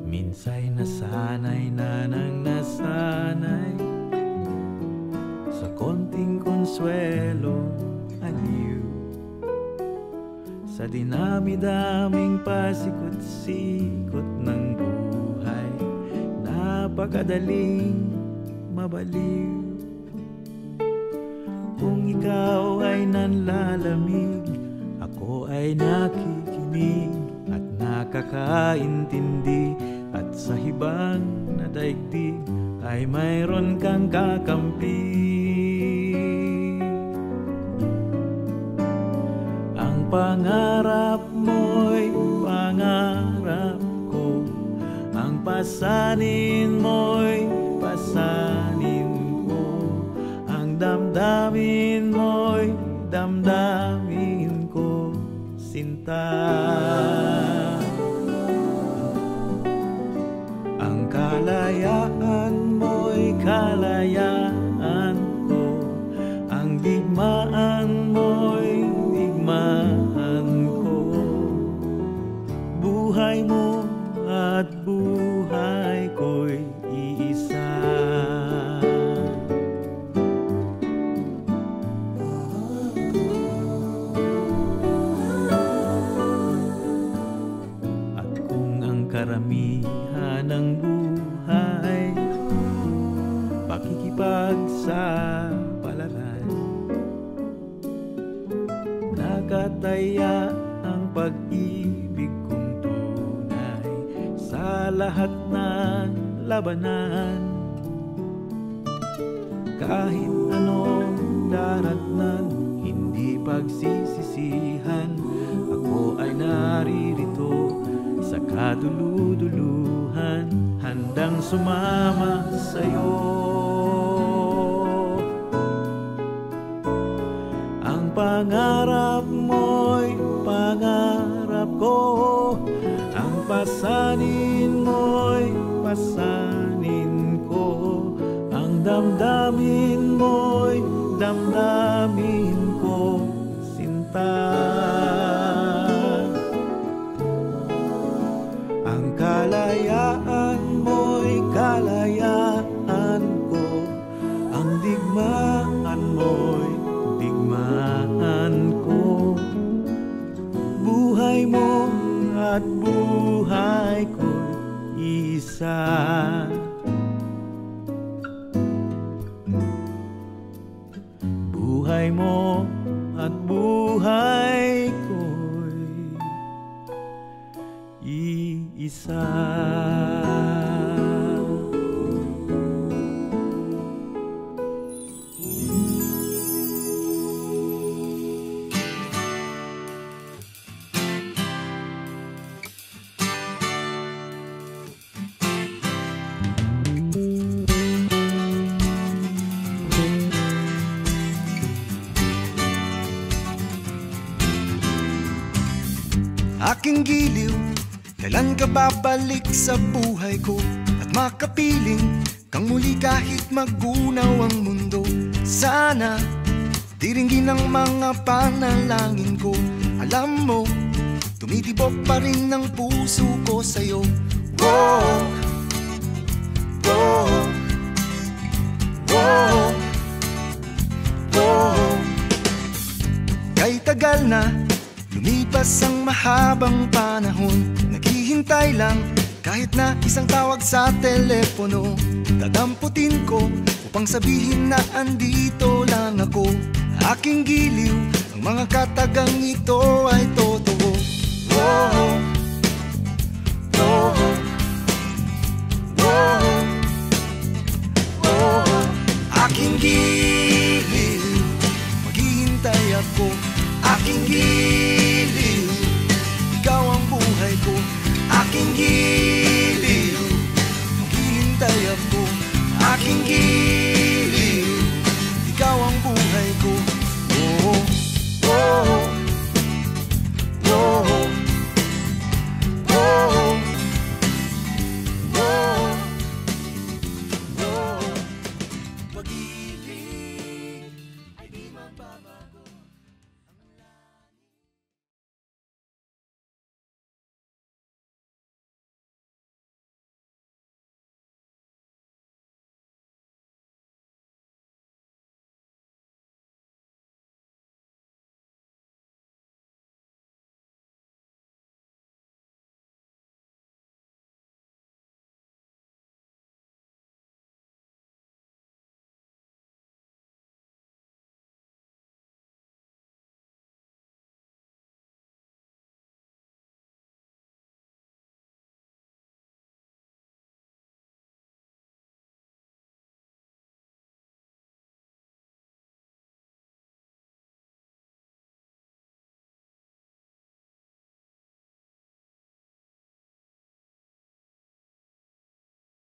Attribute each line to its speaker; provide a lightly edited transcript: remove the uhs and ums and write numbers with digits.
Speaker 1: Minsa'y nasanay na nang nasanay sa konting konsuelo aliw, sa dinami-daming pasikot-sikot ng buhay, napakadaling mabaliw. Kung ikaw ay nanlalamig, ako ay nakikinig at nakakaintindi, at sa hibang na daigdig ay mayroon kang kakampi. Ang pangarap mo'y pangarap ko, ang pasanin mo'y pasanin ko, ang damdamin mo'y damdamin ko, sinta. Ang kalayaan mo'y kalayaan ko, ang digmaan mo'y digmaan ko, buhay mo at buhay ko'y iisa. At kung ang karamihan ng buhay pakikipagsapalaran, nakataya ang pag-ibig kong tunay sa lahat ng labanan. Kahit anong daratnan, hindi pagsisisihan, ako ay naririto sa kaduluduluhan, handang sumama sa'yo. Ang pangarap mo'y pangarap ko, ang pasanin mo'y pasanin ko, ang damdamin mo'y damdamin ko, sinta. Ang kalayaan mo'y kalayaan ko, ang digmaan mo'y digmaan ko, buhay mo at buhay ko'y isa. Buhay mo at buhay ko'y iisa.
Speaker 2: Aking giliw, kailan ka babalik sa buhay ko at makapiling kang muli kahit magunaw ang mundo? Sana diringgin ang mga panalangin ko. Alam mo, tumitibok pa rin ang puso ko sa'yo. Wow, wow, wow, wow. Kay tagal na lumipas ang mahabang panahon, naghihintay lang kahit na isang tawag sa telepono. Dadamputin ko upang sabihin na andito lang ako. Aking giliw, ang mga katagang ito ay totoo. Oh, oh, oh, oh. Aking giliw, maghihintay ako. Aking giliw, ikaw ang buhay ko. Aking giliw, maghihintay ako. Aking giliw.